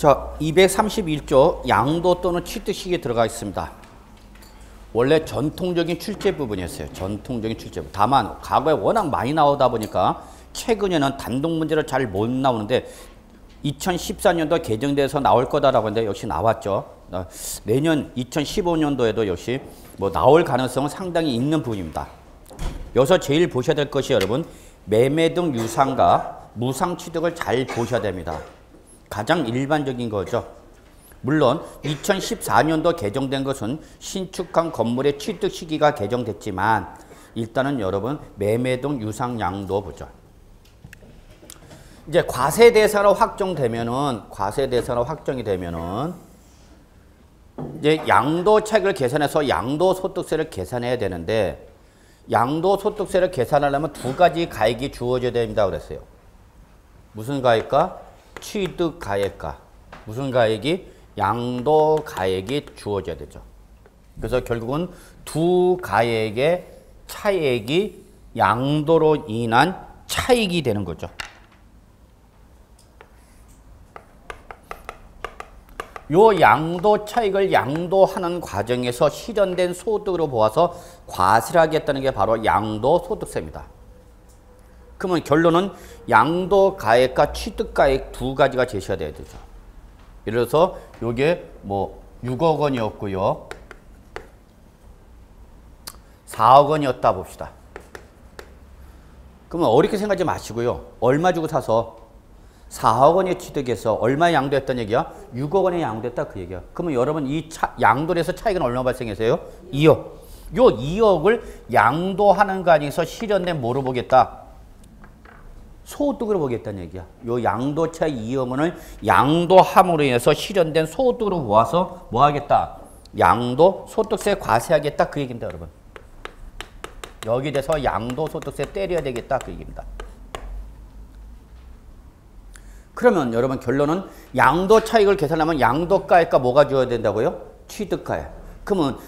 자, 231조 양도 또는 취득식이 들어가 있습니다. 원래 전통적인 출제 부분이었어요. 전통적인 출제 부분. 다만 과거에 워낙 많이 나오다 보니까 최근에는 단독 문제로 잘 못 나오는데 2014년도 개정돼서 나올 거다라고 했는데 역시 나왔죠. 내년 2015년도에도 역시 뭐 나올 가능성은 상당히 있는 부분입니다. 여기서 제일 보셔야 될 것이 여러분 매매 등 유상과 무상 취득을 잘 보셔야 됩니다. 가장 일반적인 거죠. 물론 2014년도 개정된 것은 신축한 건물의 취득 시기가 개정됐지만 일단은 여러분 매매 등 유상 양도 보죠. 이제 과세대상으로 확정이 되면은 이제 양도 차익을 계산해서 양도소득세를 계산해야 되는데 양도소득세를 계산하려면 두 가지 가액이 주어져야 됩니다 그랬어요. 무슨 가액과? 취득가액과. 무슨 가액이? 양도가액이 주어져야 되죠. 그래서 결국은 두 가액의 차액이 양도로 인한 차익이 되는 거죠. 요 양도 차익을 양도하는 과정에서 실현된 소득으로 보아서 과세를 하겠다는 게 바로 양도소득세입니다. 그러면 결론은 양도가액과 취득가액 두 가지가 제시가 돼야 되죠. 예를 들어서 요게 뭐 6억 원이었고요. 4억 원이었다 봅시다. 그러면 어렵게 생각하지 마시고요. 얼마 주고 사서 4억 원에 취득해서 얼마에 양도했다는 얘기야? 6억 원에 양도했다 그 얘기야. 그러면 여러분 이 양도를 해서 차익은 얼마 발생했어요? 2억. 요 2억을 양도하는 과정에서 실현된 뭐로 보겠다? 소득으로 보겠다는 얘기야. 요 양도 차익 2억 원을 양도함으로 인해서 실현된 소득으로 모아서 뭐 하겠다? 양도 소득세 과세하겠다 그 얘기입니다 여러분. 여기 대해서 양도 소득세 때려야 되겠다 그 얘기입니다. 그러면 여러분 결론은 양도 차익을 계산하면 양도가액과 뭐가 주어야 된다고요? 취득가액. 그러면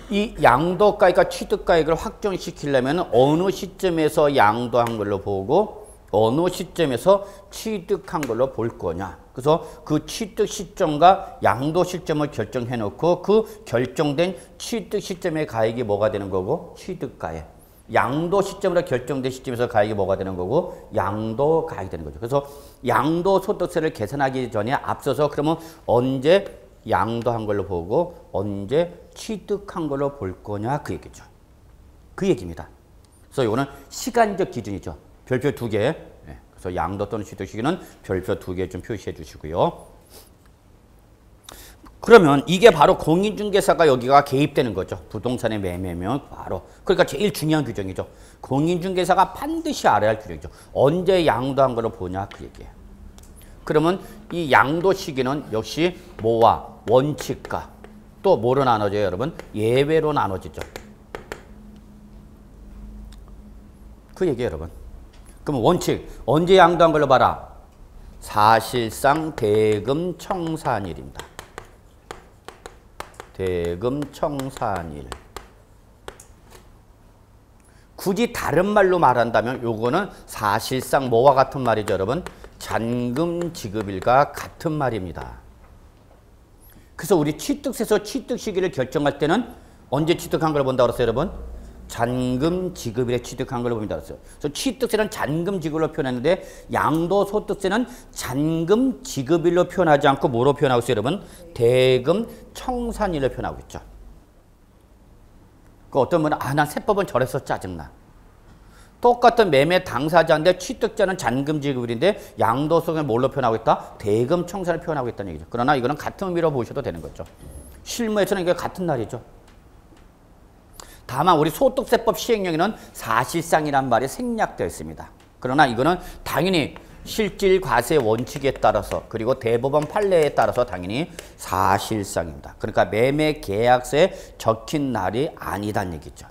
이 양도가액과 취득가액을 확정시키려면 어느 시점에서 양도한 걸로 보고 어느 시점에서 취득한 걸로 볼 거냐. 그래서 그 취득 시점과 양도 시점을 결정해 놓고 그 결정된 취득 시점의 가액이 뭐가 되는 거고? 취득가액. 양도 시점으로 결정된 시점에서 가액이 뭐가 되는 거고? 양도가액이 되는 거죠. 그래서 양도소득세를 계산하기 전에 앞서서 그러면 언제 양도한 걸로 보고 언제 취득한 걸로 볼 거냐 그 얘기죠. 그 얘기입니다. 그래서 이거는 시간적 기준이죠. 별표 2개. 그래서 양도 또는 취득 시기는 별표 2개 좀 표시해 주시고요. 그러면 이게 바로 공인중개사가 여기가 개입되는 거죠. 부동산의 매매면 바로. 그러니까 제일 중요한 규정이죠. 공인중개사가 반드시 알아야 할 규정이죠. 언제 양도한 걸로 보냐 그 얘기예요. 그러면 이 양도 시기는 역시 뭐와 원칙과 또 뭐로 나눠져요 여러분? 예외로 나눠지죠. 그 얘기예요 여러분. 그러면 원칙 언제 양도한 걸로 봐라? 사실상 대금 청산일입니다. 대금 청산일. 굳이 다른 말로 말한다면 요거는 사실상 뭐와 같은 말이죠 여러분? 잔금 지급일과 같은 말입니다. 그래서 우리 취득세에서 취득 시기를 결정할 때는 언제 취득한 걸 본다고 그랬어요 여러분? 잔금 지급일에 취득한 걸로 본다고 그랬어요. 그래서 취득세는 잔금 지급일로 표현했는데 양도소득세는 잔금 지급일로 표현하지 않고 뭐로 표현하고 있어요 여러분? 대금 청산일로 표현하고 있죠. 그 어떤 분은 난 세법은 저래서 짜증나. 똑같은 매매 당사자인데 취득자는 잔금 지급일인데 양도소득은 뭘로 표현하고 있다? 대금 청산을 표현하고 있다는 얘기죠. 그러나 이거는 같은 의미로 보셔도 되는 거죠. 실무에서는 이게 같은 날이죠. 다만 우리 소득세법 시행령에는 사실상이란 말이 생략되어 있습니다. 그러나 이거는 당연히 실질 과세 원칙에 따라서 그리고 대법원 판례에 따라서 당연히 사실상입니다. 그러니까 매매 계약서에 적힌 날이 아니다는 얘기죠.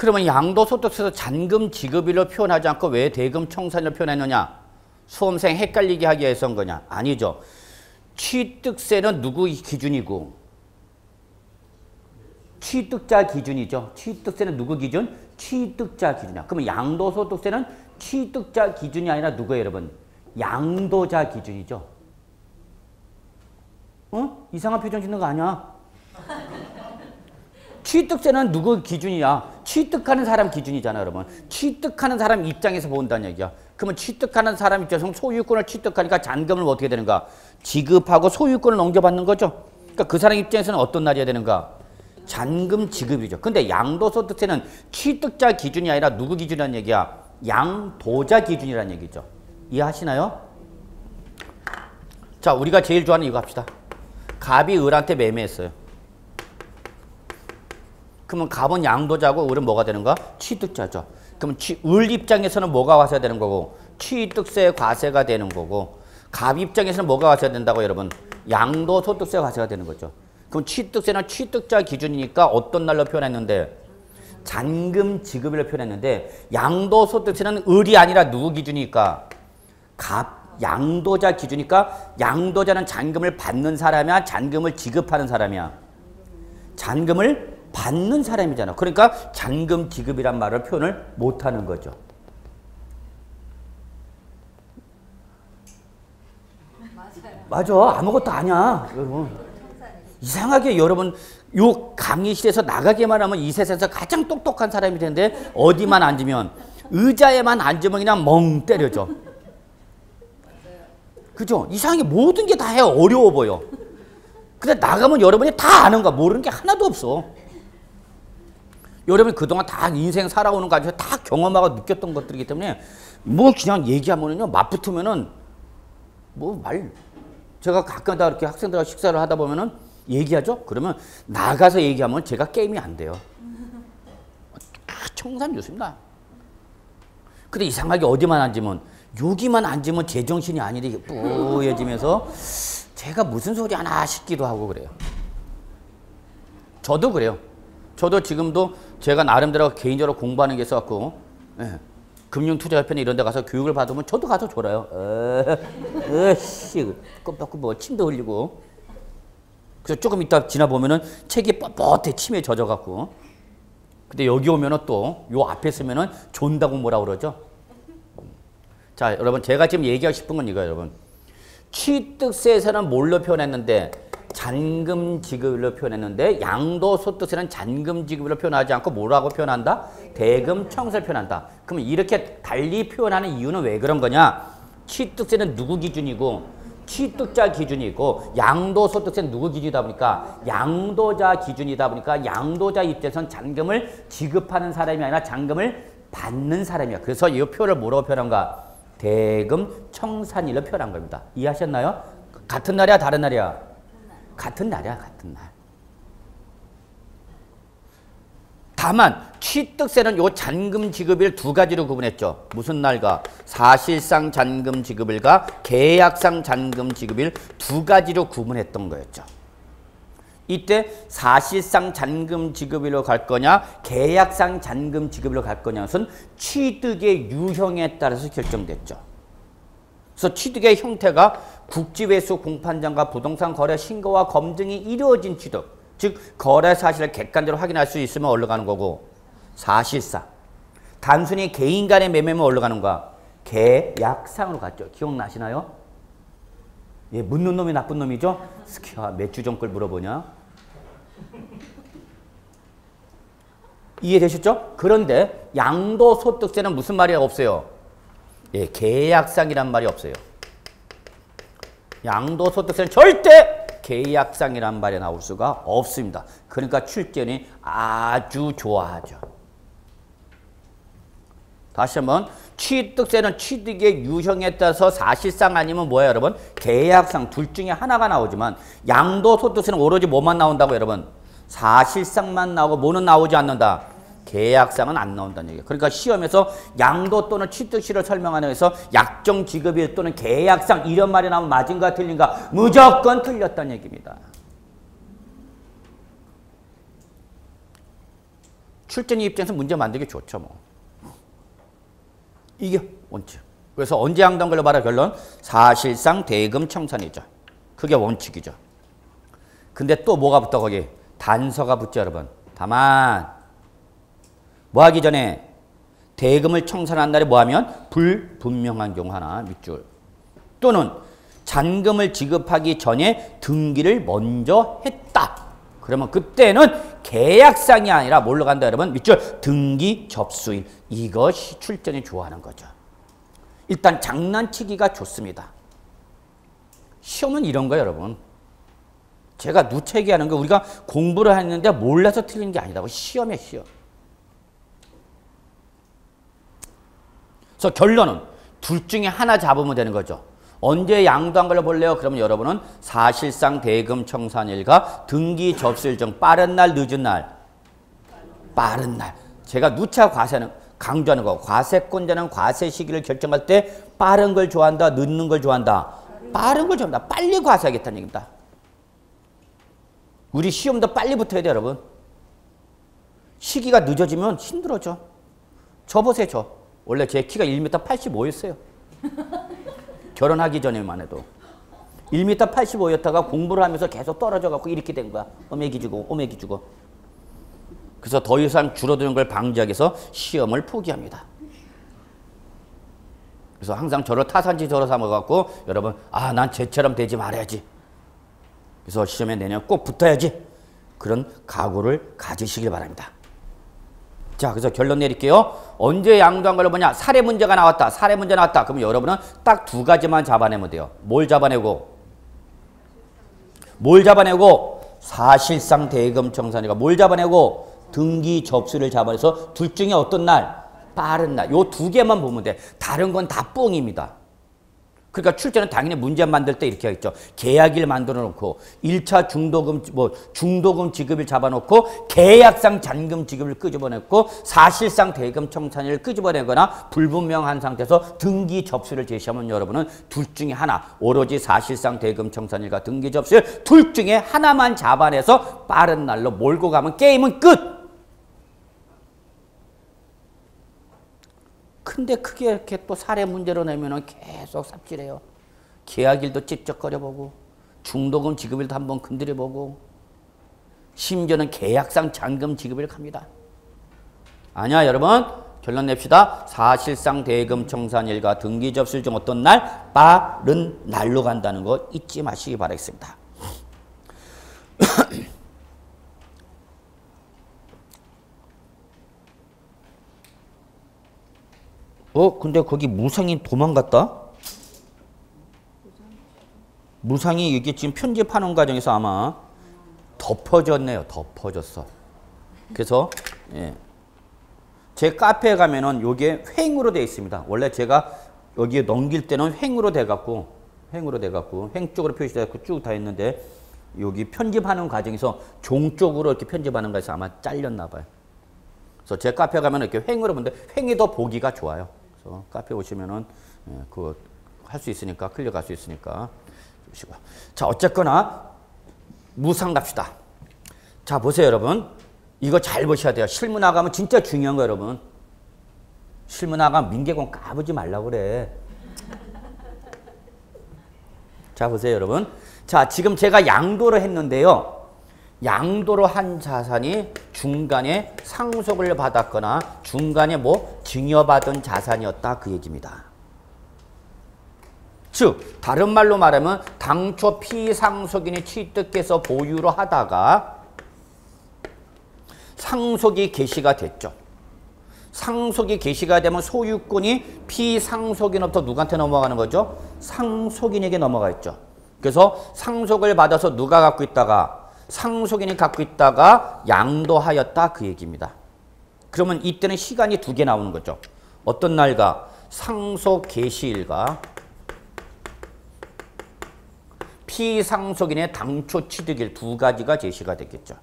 그러면 양도소득세에서 잔금 지급일로 표현하지 않고 왜 대금 청산일로 표현했느냐? 수험생 헷갈리게 하기 위해서인 거냐? 아니죠. 취득세는 누구 기준이고? 취득자 기준이죠. 취득세는 누구 기준? 취득자 기준이야. 그러면 양도소득세는 취득자 기준이 아니라 누구예요, 여러분? 양도자 기준이죠. 어? 이상한 표정 짓는 거 아니야? 취득세는 누구 기준이야? 취득하는 사람 기준이잖아, 여러분. 취득하는 사람 입장에서 본다는 얘기야. 그러면 취득하는 사람 입장에서 소유권을 취득하니까 잔금을 어떻게 되는가? 지급하고 소유권을 넘겨받는 거죠. 그러니까 그 사람 입장에서는 어떤 날이어야 되는가? 잔금 지급이죠. 근데 양도소득세는 취득자 기준이 아니라 누구 기준이라는 얘기야? 양도자 기준이라는 얘기죠. 이해하시나요? 자, 우리가 제일 좋아하는 이거 합시다. 갑이 을한테 매매했어요. 그러면 갑은 양도자고 을은 뭐가 되는가? 취득자죠. 그러면 을 입장에서는 뭐가 와서야 되는 거고? 취득세 과세가 되는 거고, 갑 입장에서는 뭐가 와서야 된다고 여러분? 양도소득세 과세가 되는 거죠. 그럼 취득세는 취득자 기준이니까 어떤 날로 표현했는데? 잔금 지급일로 표현했는데, 양도소득세는 을이 아니라 누구 기준이니까? 양도자 기준이니까 양도자는 잔금을 받는 사람이야? 잔금을 지급하는 사람이야? 잔금을 받는 사람이잖아. 그러니까 잔금 지급이란 말을 표현을 못하는 거죠. 맞아. 아무것도 아니야. 여러분. 이상하게 여러분 요 강의실에서 나가기만 하면 이 세상에서 가장 똑똑한 사람이 되는데 어디만 앉으면 의자에만 앉으면 그냥 멍 때려져. 그죠? 이상하게 모든 게 다 어려워 보여. 근데 나가면 여러분이 다 아는 거야. 모르는 게 하나도 없어. 여러분이 그동안 다 인생 살아오는 과정에서 다 경험하고 느꼈던 것들이기 때문에 뭐 그냥 얘기하면은요, 맞붙으면은 제가 가끔다 이렇게 학생들하고 식사를 하다 보면은 얘기하죠? 그러면 나가서 얘기하면 제가 게임이 안 돼요. 청산 좋습니다. 근데 이상하게 어디만 앉으면, 여기만 앉으면 제정신이 아니래 뿌얘지면서 제가 무슨 소리 하나 싶기도 하고 그래요. 저도 그래요. 저도 지금도 제가 나름대로 개인적으로 공부하는 게 있어갖고, 예, 금융투자협회나 이런 데 가서 교육을 받으면 저도 가서 졸아요. 껌뻑 뭐 침도 흘리고. 그래서 조금 이따 지나보면은 책이 뻣뻣해 침에 젖어갖고. 근데 여기 오면은 또 요 앞에 쓰면은 존다고 뭐라 그러죠? 자, 여러분 제가 지금 얘기하고 싶은 건 이거예요, 여러분. 취득세에서는 뭘로 표현했는데? 잔금 지급으로 표현했는데, 양도소득세는 잔금 지급으로 표현하지 않고 뭐라고 표현한다? 대금 청산을 표현한다. 그러면 이렇게 달리 표현하는 이유는 왜 그런 거냐? 취득세는 누구 기준이고 취득자 기준이고, 양도소득세는 누구 기준이다 보니까 양도자 기준이다 보니까 양도자 입장에서는 잔금을 지급하는 사람이 아니라 잔금을 받는 사람이야. 그래서 이 표현을 뭐라고 표현한가? 대금 청산일로 표현한 겁니다. 이해하셨나요? 같은 날이야, 다른 날이야? 같은 날이야, 같은 날. 다만 취득세는 요 잔금 지급일 두 가지로 구분했죠. 무슨 날과? 사실상 잔금 지급일과 계약상 잔금 지급일 두 가지로 구분했던 거였죠. 이때 사실상 잔금 지급일로 갈 거냐, 계약상 잔금 지급일로 갈 거냐는 취득의 유형에 따라서 결정됐죠. 그래서 취득의 형태가 국지회수 공판장과 부동산 거래 신고와 검증이 이루어진 취득, 즉 거래 사실을 객관적으로 확인할 수 있으면 어디로 가는 거고? 사실상. 단순히 개인 간의 매매면 어디로 가는 거야? 계약상으로 갔죠. 기억나시나요? 예, 묻는 놈이 나쁜 놈이죠? 스키야, 몇 주 전 걸 물어보냐? 이해되셨죠? 그런데 양도소득세는 무슨 말이 없어요? 예, 계약상이란 말이 없어요. 양도소득세는 절대 계약상이란 말이 나올 수가 없습니다. 그러니까 출제원이 아주 좋아하죠. 다시 한번, 취득세는 취득의 유형에 따라서 사실상 아니면 뭐예요, 여러분? 계약상, 둘 중에 하나가 나오지만 양도소득세는 오로지 뭐만 나온다고, 여러분? 사실상만 나오고 뭐는 나오지 않는다? 계약상은 안 나온다는 얘기예요. 그러니까 시험에서 양도 또는 취득시를 설명하는 데서 약정 지급일 또는 계약상 이런 말이 나오면 맞은가 틀린가? 무조건 틀렸다는 얘기입니다. 출제자 입장에서 문제 만들기 좋죠, 뭐. 이게 원칙. 그래서 언제 양도한 걸로 말하 결론? 사실상 대금 청산이죠. 그게 원칙이죠. 근데 또 뭐가 붙어 거기? 단서가 붙죠, 여러분. 다만 뭐 하기 전에 대금을 청산한 날에 뭐 하면 불분명한 경우 하나 밑줄 또는 잔금을 지급하기 전에 등기를 먼저 했다. 그러면 그때는 계약상이 아니라 뭘로 간다 여러분? 밑줄 등기 접수일. 이것이 출전이 좋아하는 거죠. 일단 장난치기가 좋습니다. 시험은 이런 거예요 여러분. 제가 누차 얘기하는 거 우리가 공부를 했는데 몰라서 틀린 게 아니라고. 시험이야 시험. 그래서 결론은 둘 중에 하나 잡으면 되는 거죠. 언제 양도한 걸로 볼래요? 그러면 여러분은 사실상 대금 청산일과 등기 접수일 중 빠른 날 늦은 날? 빠른 날. 제가 누차 강조하는 거. 과세권자는 과세 시기를 결정할 때 빠른 걸 좋아한다? 늦는 걸 좋아한다? 빠른 걸 좋아한다. 빨리 과세하겠다는 얘기입니다. 우리 시험도 빨리 붙어야 돼요 여러분. 시기가 늦어지면 힘들어져. 저 보세요 저. 원래 제 키가 1m 85였어요. 결혼하기 전에만 해도 1m 85였다가 공부를 하면서 계속 떨어져 갖고 이렇게 된 거야. 오메기 주고. 그래서 더 이상 줄어드는 걸 방지하기 위해서 시험을 포기합니다. 그래서 항상 저를 타산지 저로 삼아갖고 여러분 난 쟤처럼 되지 말아야지. 그래서 시험에 내년 꼭 붙어야지. 그런 각오를 가지시길 바랍니다. 자, 그래서 결론 내릴게요. 언제 양도한 걸로 보냐? 사례 문제가 나왔다. 사례 문제 나왔다. 그럼 여러분은 딱 두 가지만 잡아내면 돼요. 뭘 잡아내고? 사실상 대금 청산이가 뭘 잡아내고? 등기 접수를 잡아내서 둘 중에 어떤 날? 빠른 날. 요 두 개만 보면 돼. 다른 건 다 뻥입니다. 그러니까 출제는 당연히 문제 만들 때 이렇게 하겠죠. 계약일 만들어 놓고 1차 중도금 지급일 잡아놓고 계약상 잔금 지급을 끄집어냈고 사실상 대금 청산일을 끄집어내거나 불분명한 상태에서 등기 접수를 제시하면 여러분은 둘 중에 하나 오로지 사실상 대금 청산일과 등기 접수일 둘 중에 하나만 잡아내서 빠른 날로 몰고 가면 게임은 끝. 근데 크게 이렇게 또 사례 문제로 내면은 계속 삽질해요. 계약일도 찝쩍거려보고 중도금 지급일도 한번 건드려보고 심지어는 계약상 잔금 지급일 갑니다. 아니야 여러분 결론 냅시다. 사실상 대금 청산일과 등기 접수일 중 어떤 날? 빠른 날로 간다는 거 잊지 마시기 바라겠습니다. 근데 거기 무상이 도망갔다? 무상이 이게 지금 편집하는 과정에서 아마 덮어졌네요. 덮어졌어. 그래서 제 카페에 가면은 요게 횡으로 되어 있습니다. 원래 제가 여기에 넘길 때는 횡으로 돼갖고 횡 쪽으로 표시돼갖고 쭉 다 있는데 여기 편집하는 과정에서 종 쪽으로 이렇게 편집하는 거에서 아마 잘렸나 봐요. 그래서 제 카페에 가면 이렇게 횡으로 보는데 횡이 더 보기가 좋아요. 그래서 카페 오시면은 그거 할 수 있으니까 클릭할 수 있으니까 주시고. 자 어쨌거나 무상 갑시다. 자 보세요 여러분. 이거 잘 보셔야 돼요. 실무 나가면 진짜 중요한 거 여러분. 실무 나가면 민계공 까부지 말라고 그래. 자 보세요 여러분. 자 지금 제가 양도를 했는데요. 양도로 한 자산이 중간에 상속을 받았거나 중간에 증여받은 자산이었다 그 얘기입니다. 즉 다른 말로 말하면 당초 피상속인이 취득해서 보유로 하다가 상속이 개시가 됐죠. 상속이 개시가 되면 소유권이 피상속인으로부터 누구한테 넘어가는 거죠? 상속인에게 넘어가 있죠. 그래서 상속을 받아서 누가 갖고 있다가 상속인이 갖고 있다가 양도하였다 그 얘기입니다. 그러면 이때는 시간이 두 개 나오는 거죠. 어떤 날과 상속 개시일과 피상속인의 당초 취득일 두 가지가 제시가 되겠죠.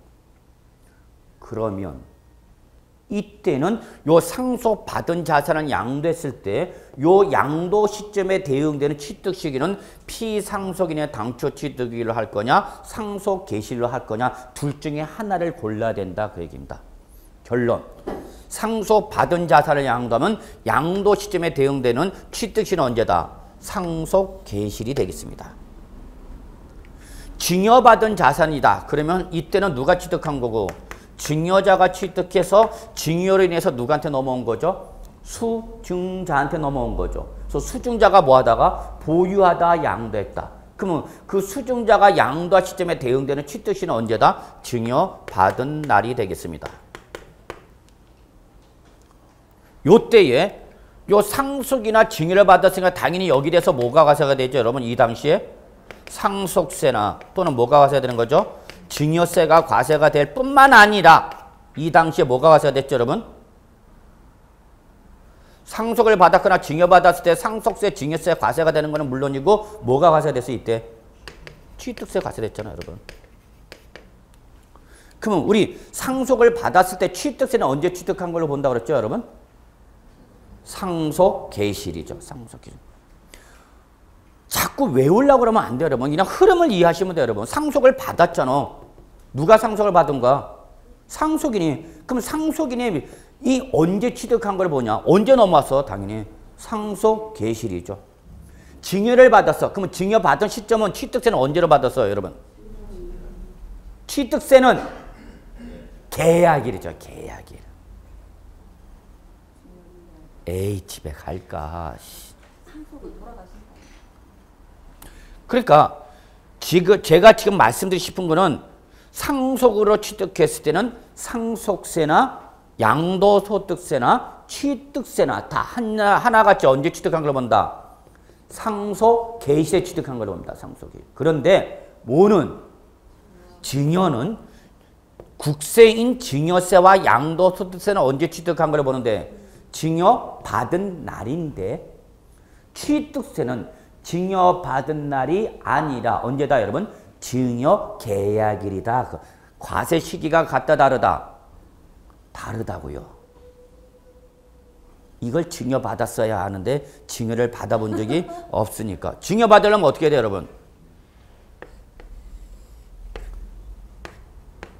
그러면 이때는 요 상속받은 자산을 양도했을 때 요 양도 시점에 대응되는 취득 시기는 피상속인의 당초 취득일로 할 거냐 상속 개시일로 할 거냐 둘 중에 하나를 골라야 된다 그 얘기입니다. 결론. 상속받은 자산을 양도하면 양도 시점에 대응되는 취득 시는 언제다? 상속 개시일이 되겠습니다. 증여받은 자산이다. 그러면 이때는 누가 취득한 거고 증여자가 취득해서 증여로 인해서 누구한테 넘어온 거죠? 수증자한테 넘어온 거죠. 그래서 수증자가 뭐 하다가 보유하다 양도했다. 그러면 그 수증자가 양도할 시점에 대응되는 취득시는 언제다? 증여받은 날이 되겠습니다. 요때에 요 상속이나 증여를 받았으니까 당연히 여기 대해서 뭐가 과세가 되죠? 여러분 이 당시에 상속세나 또는 뭐가 과세가 되는 거죠? 증여세가 과세가 될 뿐만 아니라 이 당시에 뭐가 과세가 됐죠, 여러분? 상속을 받았거나 증여받았을 때 상속세, 증여세 과세가 되는 거는 물론이고 뭐가 과세됐어요, 이때? 취득세 과세됐잖아요, 여러분. 그러면 우리 상속을 받았을 때 취득세는 언제 취득한 걸로 본다고 그랬죠, 여러분? 상속 개시일이죠, 상속 개시일. 자꾸 외우려고 그러면 안 돼요, 여러분. 그냥 흐름을 이해하시면 돼요, 여러분. 상속을 받았잖아. 누가 상속을 받은가? 상속인이. 그럼 상속인이 이 언제 취득한 걸 보냐? 언제 넘어왔어? 당연히 상속 개시일이죠. 증여를 받았어. 그러면 증여받은 시점은 취득세는 언제로 받았어요, 여러분? 취득세는 계약일이죠, 계약일. 에이, 집에 갈까? 그러니까 지금 제가 지금 말씀드리고 싶은 거는 상속으로 취득했을 때는 상속세나 양도소득세나 취득세나 다 하나같이 언제 취득한 걸 본다? 상속 개시에 취득한 걸 봅니다. 상속 개시. 그런데 뭐는 증여는 국세인 증여세와 양도소득세는 언제 취득한 걸 보는데 증여받은 날인데 취득세는 증여받은 날이 아니라 언제다 여러분? 증여계약일이다. 과세 시기가 같다 다르다? 다르다고요. 이걸 증여받았어야 하는데 증여를 받아본 적이 없으니까. 증여받으려면 어떻게 돼요, 여러분?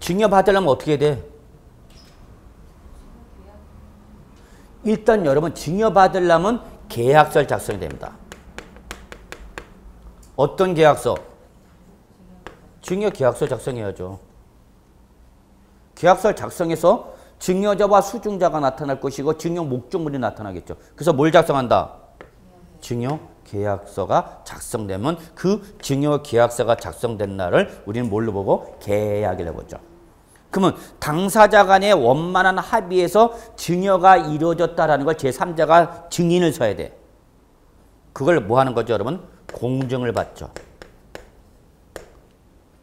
증여받으려면 어떻게 돼? 일단 여러분 증여받으려면 계약서를 작성해야 됩니다. 어떤 계약서? 증여계약서 작성해야죠. 계약서를 작성해서 증여자와 수증자가 나타날 것이고 증여 목적물이 나타나겠죠. 그래서 뭘 작성한다? 증여계약서가 작성되면 그 증여계약서가 작성된 날을 우리는 뭘로 보고? 계약이라고 보죠. 그러면 당사자 간의 원만한 합의에서 증여가 이루어졌다라는 걸 제3자가 증인을 서야 돼. 그걸 뭐 하는 거죠, 여러분? 공증을 받죠.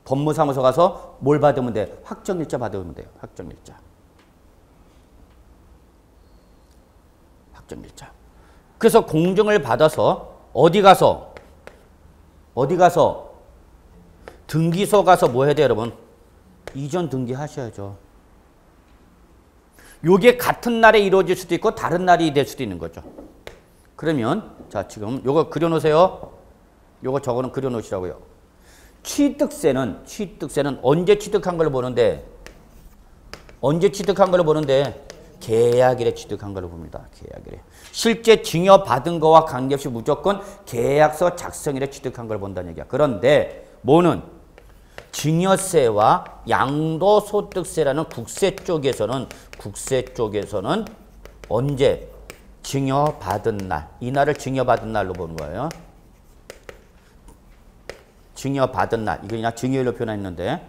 법무사무소 가서 뭘 받으면 돼? 확정일자 받으면 돼요. 확정일자. 확정일자. 그래서 공증을 받아서 어디 가서 등기소 가서 뭐 해야 돼요, 여러분? 이전 등기하셔야죠. 요게 같은 날에 이루어질 수도 있고 다른 날이 될 수도 있는 거죠. 그러면 자 지금 요거 그려놓으세요. 요거 저거는 그려놓으시라고요. 취득세는 언제 취득한 걸 보는데 계약일에 취득한 걸로 봅니다. 계약일에. 실제 증여받은 거와 관계없이 무조건 계약서 작성일에 취득한 걸 본다는 얘기야. 그런데 뭐는 증여세와 양도소득세라는 국세 쪽에서는 언제 증여받은 날, 이 날을 증여받은 날로 보는 거예요. 증여받은 날, 이거 그냥 증여일로 표현했는데.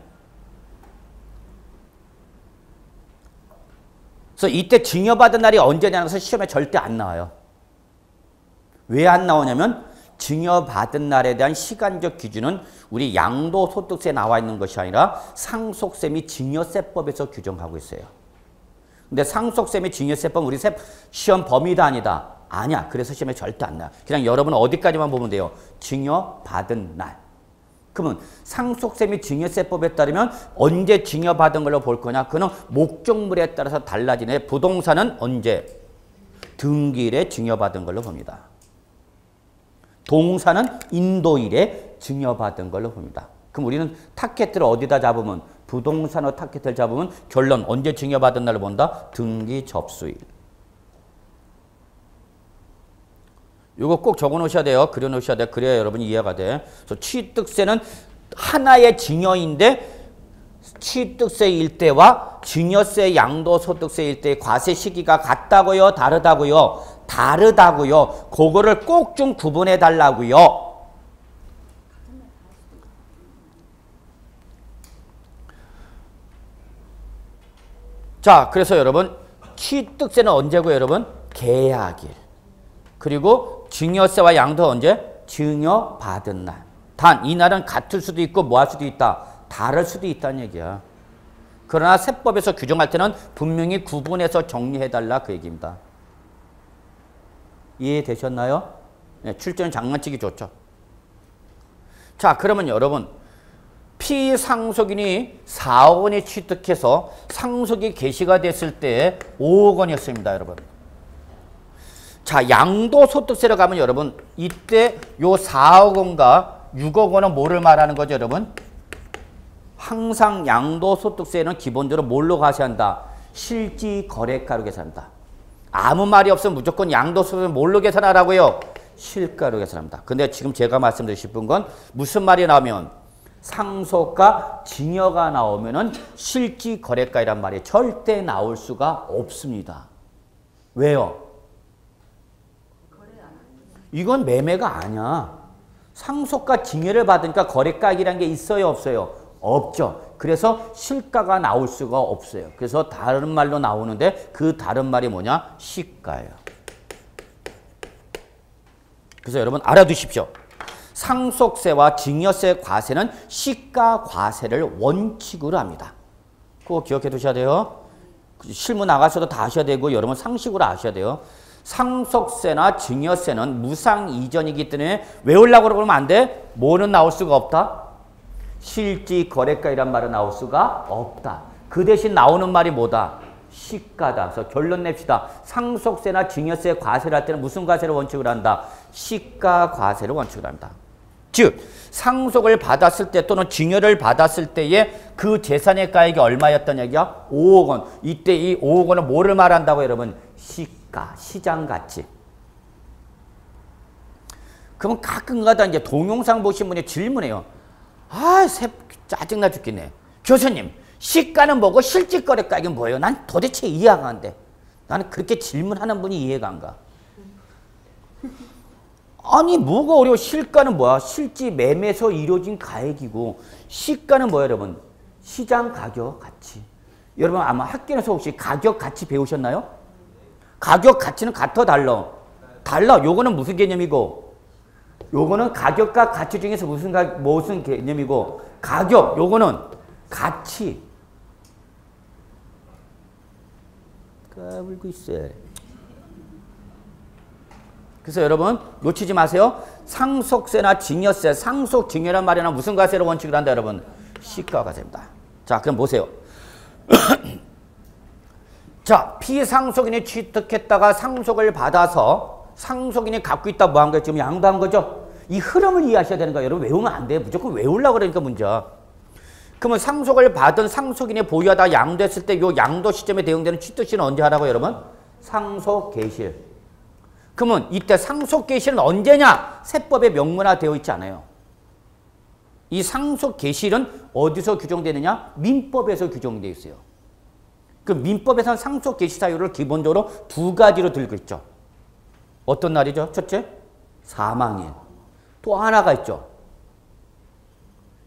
그래서 이때 증여받은 날이 언제냐는 것은 시험에 절대 안 나와요. 왜 안 나오냐면 증여받은 날에 대한 시간적 기준은 우리 양도소득세에 나와 있는 것이 아니라 상속세 및 증여세법에서 규정하고 있어요. 근데 상속세 및 증여세법은 우리 시험 범위도 아니다. 아니야. 그래서 시험에 절대 안 나와. 그냥 여러분은 어디까지만 보면 돼요. 증여받은 날. 그러면 상속세 및 증여세법에 따르면 언제 증여받은 걸로 볼 거냐? 그거는 목적물에 따라서 달라지네. 부동산은 언제? 등기일에 증여받은 걸로 봅니다. 동사는 인도일에 증여받은 걸로 봅니다. 그럼 우리는 타켓을 어디다 잡으면 부동산으로 타켓을 잡으면 결론 언제 증여받은 날로 본다? 등기 접수일. 이거 꼭 적어 놓으셔야 돼요. 그려 놓으셔야 돼. 그래야 여러분이 이해가 돼. 그래서 취득세는 하나의 증여인데 취득세일 때와 증여세 양도소득세일 때의 과세 시기가 같다고요? 다르다고요? 다르다고요. 그거를 꼭 좀 구분해 달라고요. 자, 그래서 여러분 취득세는 언제고 여러분? 계약일. 그리고 증여세와 양도 언제? 증여받은 날. 단 이날은 같을 수도 있고 뭐 할 수도 있다. 다를 수도 있다는 얘기야. 그러나 세법에서 규정할 때는 분명히 구분해서 정리해달라 그 얘기입니다. 이해되셨나요? 네, 출전 장난치기 좋죠. 자, 그러면 여러분 피상속인이 4억 원이 취득해서 상속이 개시가 됐을 때 5억 원이었습니다. 여러분. 자, 양도소득세로 가면 여러분 이때 요 4억 원과 6억 원은 뭐를 말하는 거죠, 여러분? 항상 양도소득세는 기본적으로 뭘로 과세한다? 실지거래가로 계산한다. 아무 말이 없으면 무조건 양도소득세는 뭘로 계산하라고요? 실가로 계산합니다. 근데 지금 제가 말씀드리고 싶은 건 무슨 말이 나오면 상속과 증여가 나오면은 실지거래가이란 말이 절대 나올 수가 없습니다. 왜요? 이건 매매가 아니야. 상속과 증여를 받으니까 거래가액이라는 게 있어요, 없어요? 없죠. 그래서 실가가 나올 수가 없어요. 그래서 다른 말로 나오는데 그 다른 말이 뭐냐? 시가예요. 그래서 여러분 알아두십시오. 상속세와 증여세 과세는 시가 과세를 원칙으로 합니다. 그거 기억해 두셔야 돼요. 실무 나가셔도 다 아셔야 되고 여러분 상식으로 아셔야 돼요. 상속세나 증여세는 무상 이전이기 때문에 외우려고 그러면 안 돼. 뭐는 나올 수가 없다? 실지거래가이란 말은 나올 수가 없다. 그 대신 나오는 말이 뭐다? 시가다. 그래서 결론 냅시다. 상속세나 증여세 과세를 할 때는 무슨 과세를 원칙으로 한다? 시가 과세를 원칙으로 합니다. 즉 상속을 받았을 때 또는 증여를 받았을 때의 그 재산의 가액이 얼마였던 얘기야? 5억 원. 이때 이 5억 원은 뭐를 말한다고 여러분? 시가, 시장 가치. 그러면 가끔가다 이제 동영상 보신 분이 질문해요. 아, 짜증나 죽겠네. 교수님, 시가는 뭐고 실질거래가액은 뭐예요? 난 도대체 이해가 안 돼. 나는 그렇게 질문하는 분이 이해가 안 가. 아니 뭐가 어려워. 실가는 뭐야? 실지 매매에서 이루어진 가액이고 시가는 뭐야 여러분? 시장 가격 가치. 여러분 아마 학교에서 혹시 가격 가치 배우셨나요? 가격 가치는 같아 달라? 달라. 요거는 무슨 개념이고 요거는 가격과 가치 중에서 무슨 개념이고 가격 요거는 가치. 까불고 있어. 그래서 여러분 놓치지 마세요. 상속세나 증여세, 상속 증여란 말이나 무슨 과세를 원칙으로 한다 여러분? 시가 과세입니다. 자, 그럼 보세요. 자, 피상속인이 취득했다가 상속을 받아서 상속인이 갖고 있다 뭐 한 거예요? 지금 양도한 거죠? 이 흐름을 이해하셔야 되는 거예요. 여러분 외우면 안 돼요. 무조건 외우려고 그러니까 문제야. 그러면 상속을 받은 상속인이 보유하다 양도했을 때 이 양도 시점에 대응되는 취득시는 언제 하라고요, 여러분? 상속 개시일. 그러면 이때 상속 개시일은 언제냐? 세법에 명문화되어 있지 않아요. 이 상속 개시일은 어디서 규정되느냐? 민법에서 규정되어 있어요. 그 민법에서는 상속 개시 사유를 기본적으로 두 가지로 들고 있죠. 어떤 날이죠? 첫째, 사망일. 또 하나가 있죠.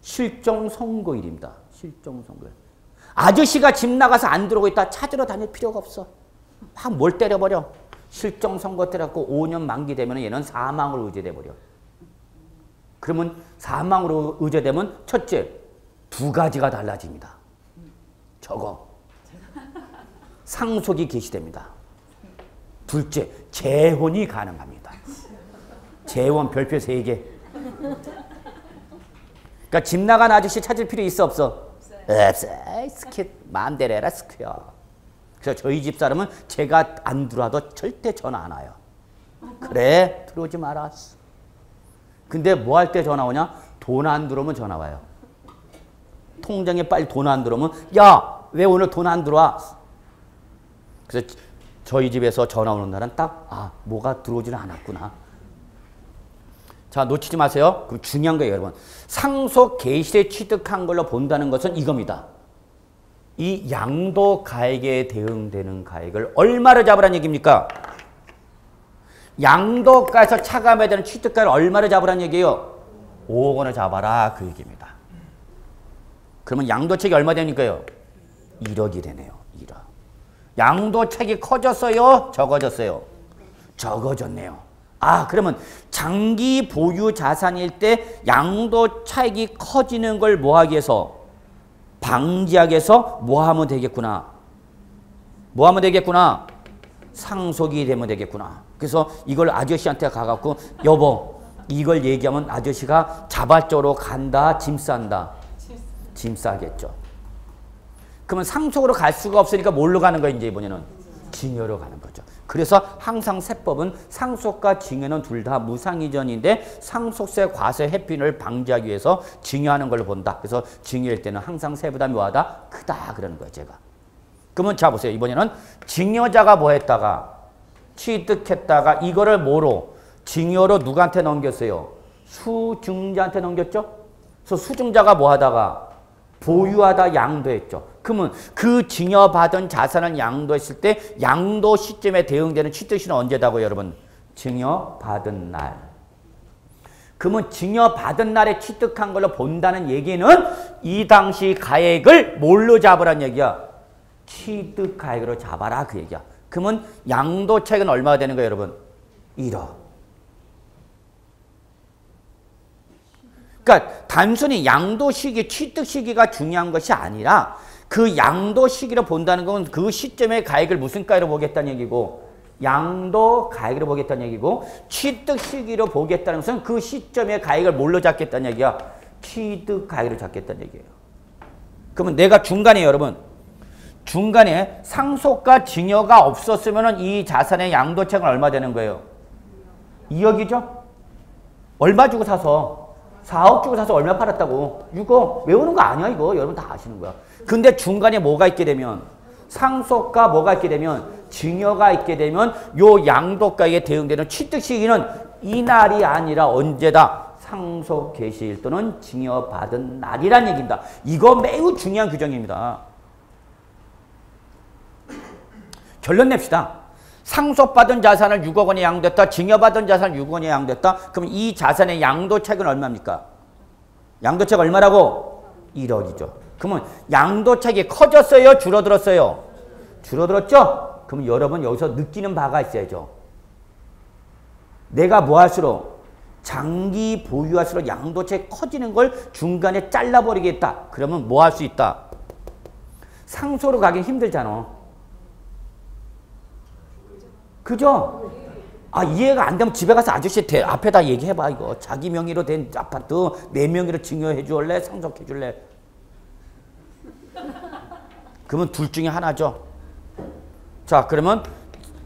실종선고일입니다. 실종선고일. 아저씨가 집 나가서 안 들어오고 있다 찾으러 다닐 필요가 없어. 확 뭘 때려버려. 실종선고 때려갖고 5년 만기 되면 얘는 사망으로 의제돼 버려. 그러면 사망으로 의제되면 첫째, 두 가지가 달라집니다. 저거. 상속이 개시됩니다. 둘째, 재혼이 가능합니다. 재혼 별표 3개. 그러니까 집 나간 아저씨 찾을 필요 있어 없어? 없어. 스키 마음대로 해라 스키야. 그래서 저희 집 사람은 제가 안 들어와도 절대 전화 안 와요. 그래 들어오지 마라. 근데 뭐 할 때 전화 오냐? 돈 안 들어오면 전화 와요. 통장에 빨리 돈 안 들어오면 야 왜 오늘 돈 안 들어와? 그래서 저희 집에서 전화 오는 날은 딱 뭐가 들어오지는 않았구나. 자, 놓치지 마세요. 그럼 중요한 거예요, 여러분. 상속 개시에 취득한 걸로 본다는 것은 이겁니다. 이 양도가액에 대응되는 가액을 얼마를 잡으라는 얘기입니까? 양도가에서 차감해야 되는 취득가액을 얼마를 잡으라는 얘기예요? 5억 원을 잡아라 그 얘기입니다. 그러면 양도책이 얼마 되니까요? 1억이 되네요. 1억. 양도책이 커졌어요? 적어졌어요? 적어졌네요. 아, 그러면 장기 보유 자산일 때 양도 차익이 커지는 걸 뭐 하기 위해서? 방지하기 위해서 뭐 하면 되겠구나? 뭐 하면 되겠구나? 상속이 되면 되겠구나. 그래서 이걸 아저씨한테 가갖고 여보 이걸 얘기하면 아저씨가 자발적으로 간다, 짐 싼다? 짐 싸겠죠. 그러면 상속으로 갈 수가 없으니까 뭘로 가는 거예요? 이제 이번에는 증여로 가는 거죠. 그래서 항상 세법은 상속과 증여는 둘 다 무상이전인데 상속세 과세 회피를 방지하기 위해서 증여하는 걸로 본다. 그래서 증여일 때는 항상 세부담이 뭐하다? 크다 그러는 거예요. 제가. 그러면 자 보세요. 이번에는 증여자가 뭐 했다가 취득했다가 이거를 뭐로? 증여로 누구한테 넘겼어요? 수증자한테 넘겼죠? 그래서 수증자가 뭐 하다가? 보유하다 양도했죠. 그러면 그 증여받은 자산을 양도했을 때 양도 시점에 대응되는 취득시는 언제다고요, 여러분? 증여받은 날. 그러면 증여받은 날에 취득한 걸로 본다는 얘기는 이 당시 가액을 뭘로 잡으라는 얘기야? 취득가액으로 잡아라 그 얘기야. 그러면 양도차익은 얼마가 되는 거예요, 여러분? 1억. 그러니까 단순히 양도 시기, 취득 시기가 중요한 것이 아니라 그 양도 시기를 본다는 건 그 시점의 가액을 무슨 가액으로 보겠다는 얘기고 양도 가액으로 보겠다는 얘기고 취득 시기로 보겠다는 것은 그 시점의 가액을 뭘로 잡겠다는 얘기야? 취득 가액으로 잡겠다는 얘기예요. 그러면 내가 중간에 여러분 중간에 상속과 증여가 없었으면 이 자산의 양도차익은 얼마 되는 거예요? 2억이죠? 얼마 주고 사서? 4억 주고 사서 얼마 팔았다고? 6억. 외우는 거 아니야 이거. 여러분 다 아시는 거야. 근데 중간에 뭐가 있게 되면 상속과 뭐가 있게 되면 증여가 있게 되면 요 양도가액에 대응되는 취득 시기는 이날이 아니라 언제다? 상속 개시일 또는 증여받은 날이란 얘기입니다. 이거 매우 중요한 규정입니다. 결론 냅시다. 상속받은 자산을 6억 원에 양도했다. 증여받은 자산을 6억 원에 양도했다. 그럼 이 자산의 양도차익은 얼마입니까? 양도차익 얼마라고? 1억이죠. 그러면 양도차익이 커졌어요? 줄어들었어요? 줄어들었죠? 그럼 여러분 여기서 느끼는 바가 있어야죠. 내가 뭐 할수록 장기 보유할수록 양도차익 커지는 걸 중간에 잘라버리겠다. 그러면 뭐 할 수 있다? 상속으로 가긴 힘들잖아. 그죠? 아, 이해가 안 되면 집에 가서 아저씨 앞에다 얘기해봐, 이거. 자기 명의로 된 아파트 내 명의로 증여해 줄래? 상속해 줄래? 그러면 둘 중에 하나죠. 자, 그러면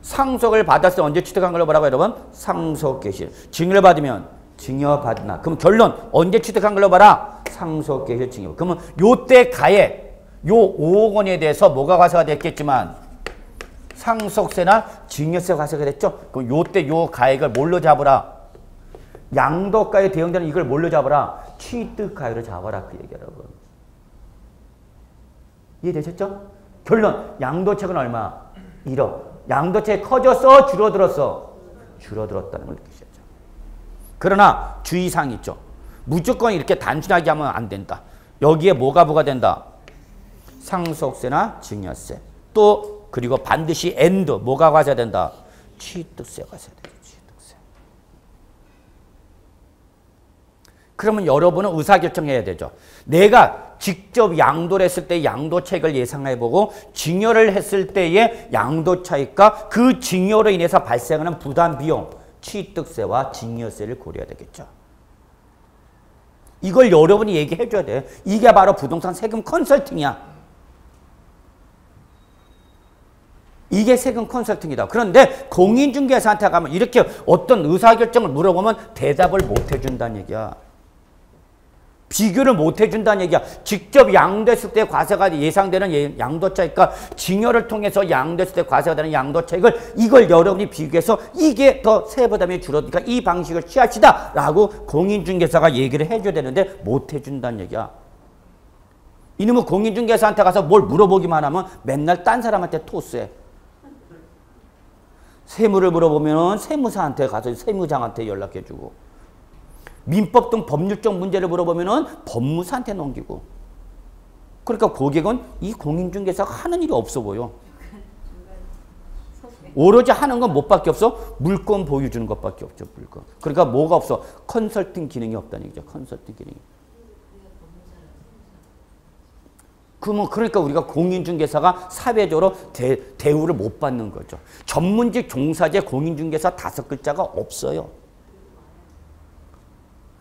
상속을 받았을 때 언제 취득한 걸로 뭐라고 여러분? 상속 개시. 증여를 받으면 증여받은 날. 그럼 결론 언제 취득한 걸로 봐라? 상속 개시 증여. 그러면 요때 가액 요 5억 원에 대해서 뭐가 과세가 됐겠지만 상속세나 증여세 과세가 됐죠? 그럼 요때 요 가액을 뭘로 잡으라? 양도가에 대응되는 이걸 뭘로 잡으라? 취득가액으로 잡아라 그 얘기야 여러분. 이해되셨죠? 결론 양도책은 얼마? 1억. 양도책 커졌어? 줄어들었어? 줄어들었다는 걸 느끼셔야죠. 그러나 주의사항이 있죠. 무조건 이렇게 단순하게 하면 안 된다. 여기에 뭐가 부과된다? 상속세나 증여세. 또 그리고 반드시 and 뭐가 과세된다? 취득세 과세된다. 취득세. 그러면 여러분은 의사결정해야 되죠. 내가 직접 양도를 했을 때 양도차익을 예상해보고 증여를 했을 때의 양도차익과 그 증여로 인해서 발생하는 부담 비용, 취득세와 증여세를 고려해야 되겠죠. 이걸 여러분이 얘기해 줘야 돼. 이게 바로 부동산 세금 컨설팅이야. 이게 세금 컨설팅이다. 그런데 공인중개사한테 가면 이렇게 어떤 의사결정을 물어보면 대답을 못 해준다는 얘기야. 비교를 못 해준다는 얘기야. 직접 양도했을 때 과세가 예상되는 양도차익과 증여를 통해서 양도했을 때 과세가 되는 양도차익을 이걸 여러분이 비교해서 이게 더 세부담이 줄어드니까 이 방식을 취합시다 라고 공인중개사가 얘기를 해줘야 되는데 못 해준다는 얘기야. 이놈의 공인중개사한테 가서 뭘 물어보기만 하면 맨날 딴 사람한테 토스해. 세무를 물어보면 세무사한테 가서 세무장한테 연락해주고, 민법 등 법률적 문제를 물어보면 법무사한테 넘기고. 그러니까 고객은 이 공인중개사가 하는 일이 없어 보여. 오로지 하는 건 뭐밖에 없어? 물건 보여주는 것밖에 없죠. 물건. 그러니까 뭐가 없어? 컨설팅 기능이 없다는 얘기죠. 컨설팅 기능이. 그러니까 우리가 공인중개사가 사회적으로 대우를 못 받는 거죠. 전문직 종사제 공인중개사 5글자가 없어요.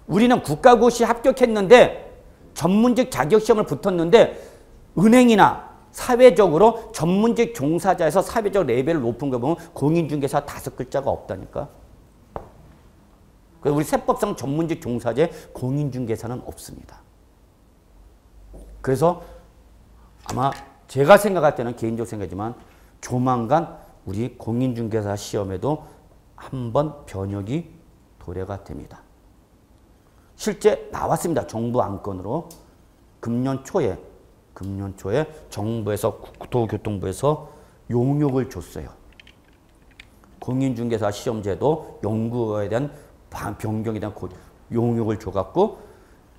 우리는 국가고시 합격했는데 전문직 자격시험을 붙었는데 은행이나 사회적으로 전문직 종사자에서 사회적 레벨을 높은 거 보면 공인중개사 5글자가 없다니까. 그래서 우리 세법상 전문직 종사제 공인중개사는 없습니다. 그래서 아마 제가 생각할 때는 개인적 생각이지만 조만간 우리 공인중개사 시험에도 한번 변혁이 도래가 됩니다. 실제 나왔습니다. 정부 안건으로 금년 초에 정부에서 국토교통부에서 용역을 줬어요. 공인중개사 시험제도 연구에 대한 변경에 대한 용역을 줘갖고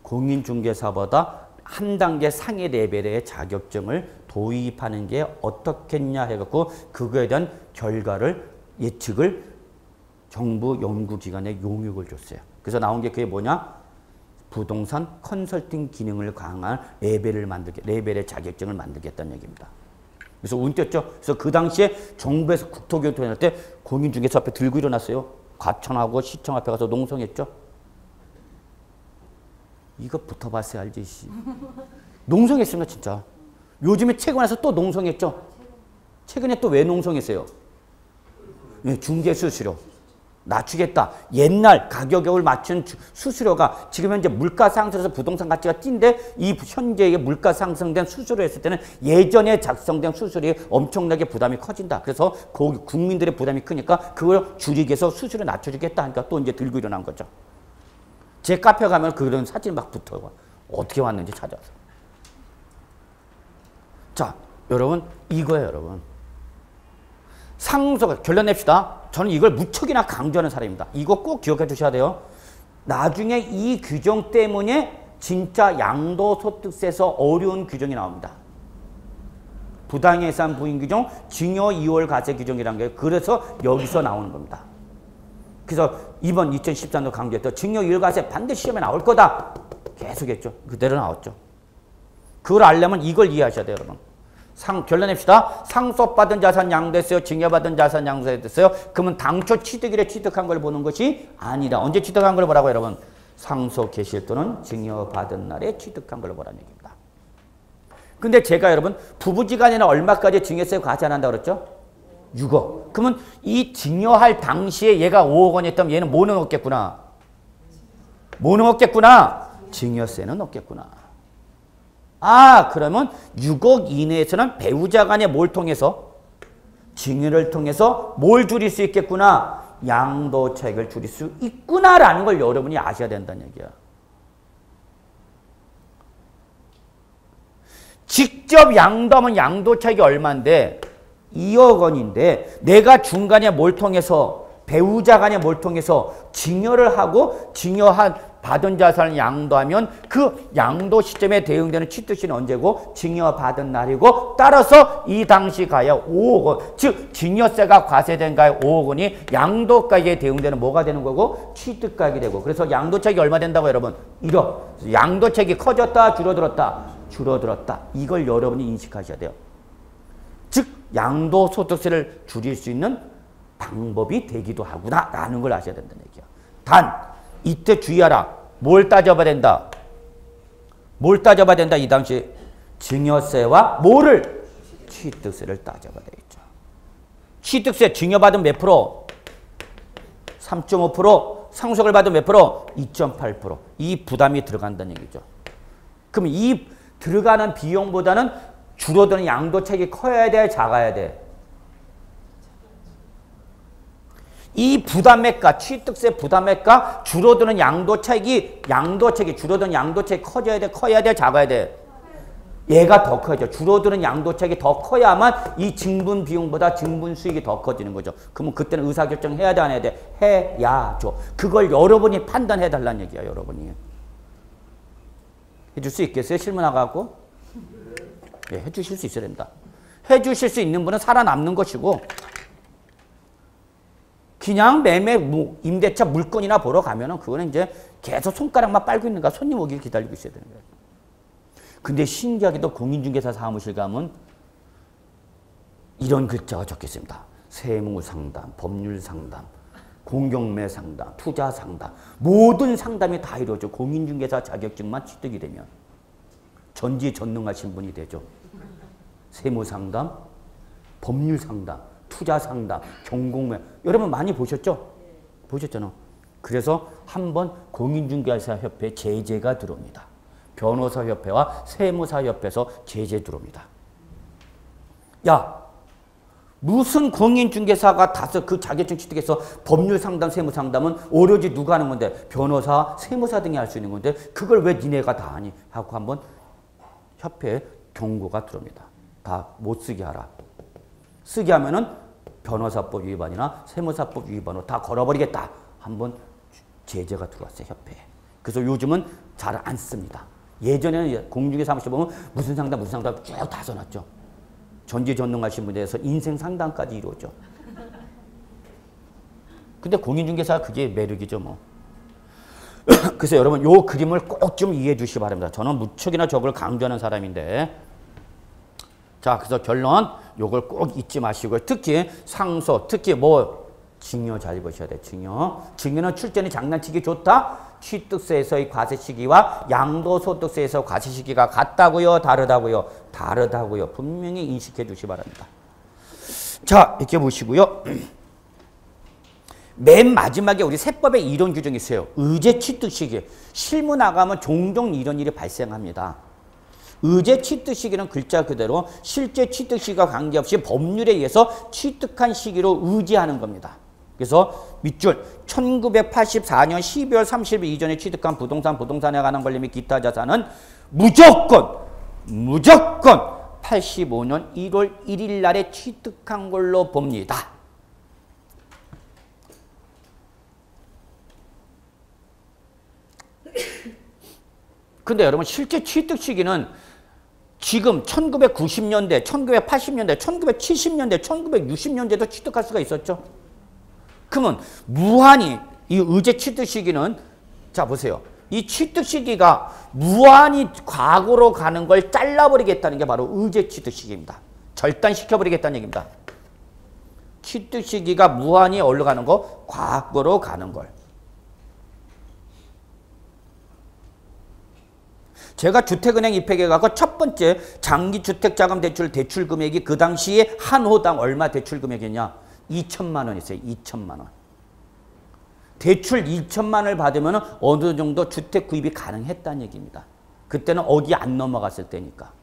공인중개사보다 한 단계 상위 레벨의 자격증을 도입하는 게 어떻겠냐 해갖고 그거에 대한 결과를 예측을 정부 연구기관에 용역을 줬어요. 그래서 나온 게 그게 뭐냐? 부동산 컨설팅 기능을 강화한 레벨의 자격증을 만들겠다는 얘기입니다. 그래서 운 띄었죠. 그래서 그 당시에 정부에서 국토교통을 할 때 공인중개사 앞에 들고 일어났어요. 과천하고 시청 앞에 가서 농성했죠. 이거 붙어봤어야 알지. 농성했습니다. 진짜. 요즘에 최근에서 또 농성했죠. 최근에 또 왜 농성했어요? 네, 중개수수료. 낮추겠다. 옛날 가격을 맞춘 수수료가 지금 현재 물가 상승해서 부동산 가치가 뛴데 이 현재의 물가 상승된 수수료 했을 때는 예전에 작성된 수수료에 엄청나게 부담이 커진다. 그래서 국민들의 부담이 크니까 그걸 줄이기 위해서 수수료 낮춰주겠다 하니까 또 이제 들고 일어난 거죠. 제 카페 가면 그런 사진이 막 붙어요. 어떻게 왔는지 찾아서. 자, 여러분 이거예요, 여러분. 상속, 결론 냅시다. 저는 이걸 무척이나 강조하는 사람입니다. 이거 꼭 기억해 주셔야 돼요. 나중에 이 규정 때문에 진짜 양도소득세에서 어려운 규정이 나옵니다. 부당예산 부인 규정, 징역 2월 과세 규정이라는 게 그래서 여기서 나오는 겁니다. 그래서 이번 2014년도 강조했던 징역 2월 과세 반드시 시험에 나올 거다. 계속 했죠. 그대로 나왔죠. 그걸 알려면 이걸 이해하셔야 돼요, 여러분. 결론 냅시다. 상속받은 자산 양도했어요? 증여받은 자산 양도했어요? 그러면 당초 취득일에 취득한 걸 보는 것이 아니라 언제 취득한 걸 보라고 여러분? 상속 개시일 또는 증여받은 날에 취득한 걸 보라는 얘기입니다. 근데 제가 여러분 부부지간에는 얼마까지 증여세 과세 안 한다고 그랬죠? 6억. 그러면 이 증여할 당시에 얘가 5억 원이었다면 얘는 뭐는 없겠구나? 뭐는 없겠구나? 증여세는 없겠구나. 아, 그러면 6억 이내에서는 배우자 간에 뭘 통해서? 증여를 통해서 뭘 줄일 수 있겠구나? 양도 차익을 줄일 수 있구나라는 걸 여러분이 아셔야 된다는 얘기야. 직접 양도하면 양도 차익이 얼마인데? 2억 원인데 내가 중간에 뭘 통해서? 배우자 간에 뭘 통해서? 증여를 하고 받은 자산을 양도하면 그 양도 시점에 대응되는 취득시는 언제고? 증여받은 날이고 따라서 이 당시 가야 5억 원, 즉 증여세가 과세된 가에 5억 원이 양도가액에 대응되는 뭐가 되는 거고? 취득가액이 되고. 그래서 양도차익이 얼마 된다고 여러분? 1억. 양도차익이 커졌다 줄어들었다? 줄어들었다. 이걸 여러분이 인식하셔야 돼요. 즉 양도소득세를 줄일 수 있는 방법이 되기도 하구나 라는 걸 아셔야 된다는 얘기야. 단 이때 주의하라. 뭘 따져봐야 된다? 뭘 따져봐야 된다? 이 당시 증여세와 뭐를? 취득세를 따져봐야 되겠죠. 취득세 증여받은 몇 프로? 3.5%. 상속을 받은 몇 프로? 2.8%. 이 부담이 들어간다는 얘기죠. 그럼 이 들어가는 비용보다는 줄어드는 양도차익이 커야 돼? 작아야 돼? 이 부담액과 취득세 부담액과 줄어드는 양도차익이 줄어드는 양도차익이 커져야 돼? 커야 돼? 작아야 돼? 얘가 더 커야죠. 줄어드는 양도차익이 더 커야만 이 증분 비용보다 증분 수익이 더 커지는 거죠. 그러면 그때는 의사결정 해야 돼, 안 해야 돼? 해야죠. 그걸 여러분이 판단해 달라는 얘기야, 여러분이. 해줄 수 있겠어요? 실무 나가고? 예, 해주실 수 있어야 된다. 해주실 수 있는 분은 살아남는 것이고, 그냥 매매 임대차 물건이나 보러 가면은 그거는 이제 계속 손가락만 빨고 있는가 손님 오길 기다리고 있어야 되는 거예요. 근데 신기하게도 공인중개사 사무실 가면 이런 글자가 적혀 있습니다. 세무상담, 법률상담, 공경매상담, 투자상담, 모든 상담이 다 이루어져. 공인중개사 자격증만 취득이 되면 전지전능하신 분이 되죠. 세무상담, 법률상담, 투자상담, 경공매. 여러분 많이 보셨죠? 보셨잖아. 그래서 한번 공인중개사협회 제재가 들어옵니다. 변호사협회와 세무사협회에서 제재 들어옵니다. 야, 무슨 공인중개사가 그 자격증 취득해서 법률상담, 세무상담은 오로지 누가 하는 건데 변호사, 세무사 등이 할 수 있는 건데 그걸 왜 니네가 다 하니? 하고 한번 협회에 경고가 들어옵니다. 다 못 쓰게 하라. 쓰게 하면은 변호사법 위반이나 세무사법 위반으로 다 걸어버리겠다. 한번 제재가 들어왔어요, 협회에. 그래서 요즘은 잘 안 씁니다. 예전에는 공중개 사무실 보면 무슨 상담 쭉 다 써놨죠. 전지전능하신 분에서 인생 상담까지 이루어져. 근데 공인중개사가 그게 매력이죠, 뭐. 그래서 여러분 요 그림을 꼭 좀 이해해 주시기 바랍니다. 저는 무척이나 저걸 강조하는 사람인데. 자, 그래서 결론 요걸 꼭 잊지 마시고요. 특히 상소, 특히 뭐 증여 잘 보셔야 돼요. 증여는 출전이 장난치기 좋다. 취득세에서의 과세 시기와 양도소득세에서 과세 시기가 같다고요? 다르다고요? 다르다고요. 분명히 인식해 주시기 바랍니다. 자, 이렇게 보시고요. 맨 마지막에 우리 세법에 이런 규정이 있어요. 의제 취득 시기. 실무 나가면 종종 이런 일이 발생합니다. 의제 취득 시기는 글자 그대로 실제 취득 시기와 관계없이 법률에 의해서 취득한 시기로 의지하는 겁니다. 그래서 밑줄 1984년 12월 30일 이전에 취득한 부동산에 관한 권리 및 기타 자산은 무조건 85년 1월 1일 날에 취득한 걸로 봅니다. 근데 여러분 실제 취득 시기는 지금 1990년대, 1980년대, 1970년대, 1960년대도 취득할 수가 있었죠. 그러면 무한히 이 의제 취득 시기는 자 보세요. 이 취득 시기가 무한히 과거로 가는 걸 잘라버리겠다는 게 바로 의제 취득 시기입니다. 절단시켜버리겠다는 얘기입니다. 취득 시기가 무한히 어디로 가는 거? 과거로 가는 걸. 제가 주택은행 입회해갖고 첫 번째 장기주택자금 대출 금액이 그 당시에 한 호당 얼마 대출 금액이냐? 2천만 원이었어요. 2천만 원. 대출 2천만 원을 받으면 어느 정도 주택 구입이 가능했다는 얘기입니다. 그때는 억이 안 넘어갔을 때니까.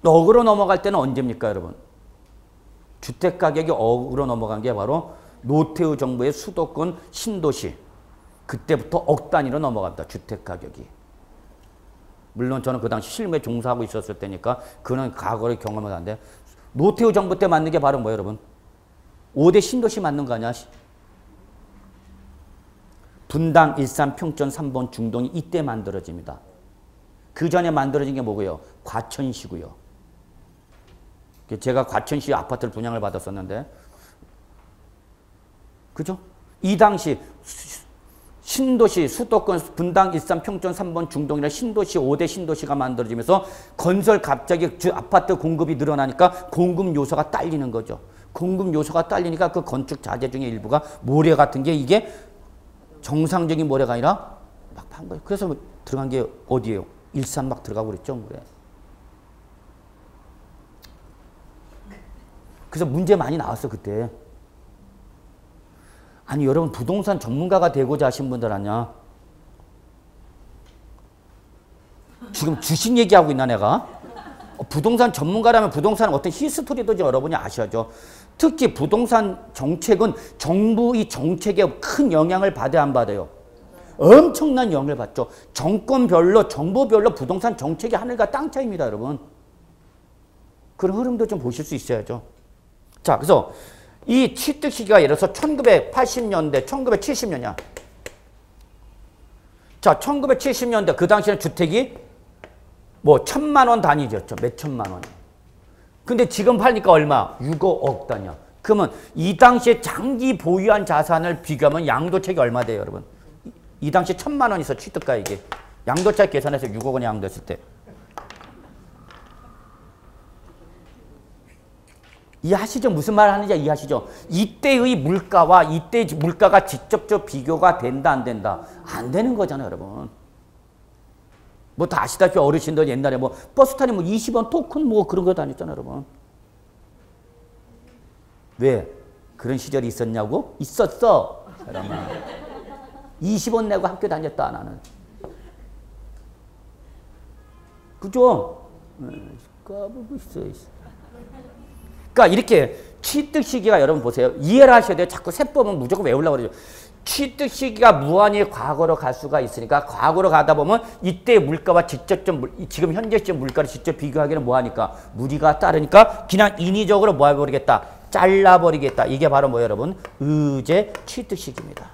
억으로 넘어갈 때는 언제입니까, 여러분? 주택 가격이 억으로 넘어간 게 바로 노태우 정부의 수도권 신도시. 그때부터 억 단위로 넘어갑니다. 주택 가격이. 물론 저는 그 당시 실무에 종사하고 있었을 때니까 그는 과거를 경험을 하는데 노태우 정부 때 맞는 게 바로 뭐예요, 여러분? 5대 신도시 맞는 거 아니야? 분당, 일산, 평촌, 3번, 중동이 이때 만들어집니다. 그 전에 만들어진 게 뭐고요? 과천시고요. 제가 과천시 아파트를 분양을 받았었는데 그죠? 이 당시 신도시, 수도권, 분당, 일산, 평촌, 3번, 중동이라 신도시, 5대 신도시가 만들어지면서 건설 갑자기 아파트 공급이 늘어나니까 공급 요소가 딸리는 거죠. 공급 요소가 딸리니까 그 건축 자재 중에 일부가 모래 같은 게 이게 정상적인 모래가 아니라 막 판 거예요. 그래서 들어간 게 어디예요? 일산 막 들어가고 그랬죠, 모래. 그래서 문제 많이 나왔어, 그때. 아니 여러분 부동산 전문가가 되고자 하신 분들 아니야? 지금 주식 얘기하고 있나 내가? 부동산 전문가라면 부동산은 어떤 히스토리도 여러분이 아셔야죠. 특히 부동산 정책은 정부 이 정책에 큰 영향을 받아야 안 받아요? 엄청난 영향을 받죠. 정권별로, 정부별로 부동산 정책이 하늘과 땅 차이입니다, 여러분. 그런 흐름도 좀 보실 수 있어야죠. 자, 그래서 이 취득 시기가 예를 들어서 1980년대, 1970년이야. 자, 1970년대 그 당시에는 주택이 뭐 1,000만 원 단위였죠. 몇 천만 원. 근데 지금 팔니까 얼마? 6억 단위야. 그러면 이 당시에 장기 보유한 자산을 비교하면 양도차익이 얼마 돼요, 여러분? 이 당시에 1,000만 원 있어, 취득가액이. 양도차익 계산해서 6억 원이 양도했을 때. 이해하시죠? 무슨 말 하는지 이해하시죠? 이때의 물가와 이때의 물가가 직접적 비교가 된다, 안 된다? 안 되는 거잖아요, 여러분. 뭐 다 아시다시피 어르신들 옛날에 뭐 버스 타니 뭐 20원 토큰 뭐 그런 거 다녔잖아요, 여러분. 왜? 그런 시절이 있었냐고? 있었어. 사람아. 20원 내고 학교 다녔다, 나는. 그죠? 까불고 있어. 그러니까 이렇게 취득 시기가 여러분 보세요. 이해를 하셔야 돼요. 자꾸 세법은 무조건 외우려고 그러죠. 취득 시기가 무한히 과거로 갈 수가 있으니까 과거로 가다 보면 이때 물가와 직접적 지금 현재 시점 물가를 직접 비교하기는 뭐하니까 무리가 따르니까 그냥 인위적으로 뭐 해버리겠다. 잘라버리겠다. 이게 바로 뭐예요, 여러분? 의제 취득 시기입니다.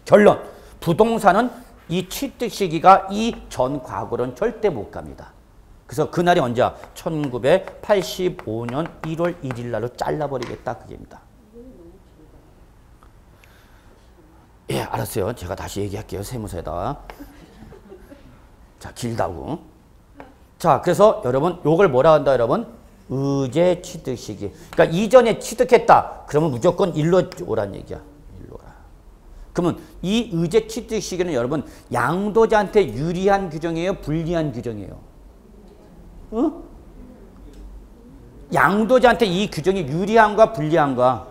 결론. 부동산은 이 취득 시기가 이 전 과거로는 절대 못 갑니다. 그래서 그날이 언제야? 1985년 1월 1일 날로 잘라버리겠다. 그게입니다. 예, 알았어요. 제가 다시 얘기할게요. 세무서에다. 자, 길다고. 자, 그래서 여러분 요걸 뭐라 한다, 여러분? 의제 취득 시기. 그러니까 이전에 취득했다. 그러면 무조건 일로 오란 얘기야. 일로 오라. 그러면 이 의제 취득 시기는 여러분 양도자한테 유리한 규정이에요? 불리한 규정이에요? 어? 양도자한테 이 규정이 유리한가 불리한가?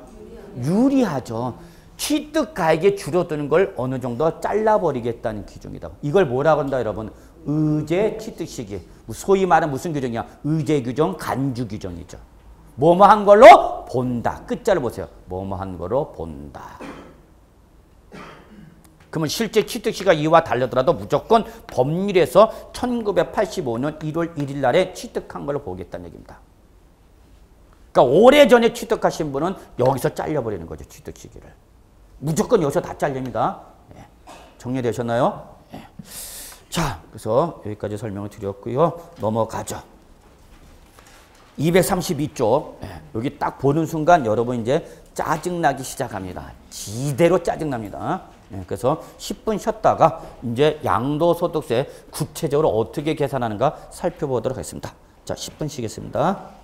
유리하죠. 취득가액이 줄어드는 걸 어느 정도 잘라버리겠다는 규정이다. 이걸 뭐라고 한다, 여러분? 의제 취득 시기. 소위 말하는 무슨 규정이야? 의제 규정, 간주 규정이죠. 뭐뭐 한 걸로 본다. 끝자를 보세요. 뭐뭐 한 걸로 본다. 그러면 실제 취득 시기가 이와 다르더라도 무조건 법률에서 1985년 1월 1일 날에 취득한 걸로 보겠다는 얘기입니다. 그러니까 오래전에 취득하신 분은 여기서 잘려버리는 거죠. 취득 시기를. 무조건 여기서 다 잘립니다. 예. 정리되셨나요? 예. 자, 그래서 여기까지 설명을 드렸고요. 넘어가죠. 232조. 예. 여기 딱 보는 순간 여러분 이제 짜증나기 시작합니다. 지대로 짜증납니다. 예. 그래서 10분 쉬었다가 이제 양도소득세 구체적으로 어떻게 계산하는가 살펴보도록 하겠습니다. 자, 10분 쉬겠습니다.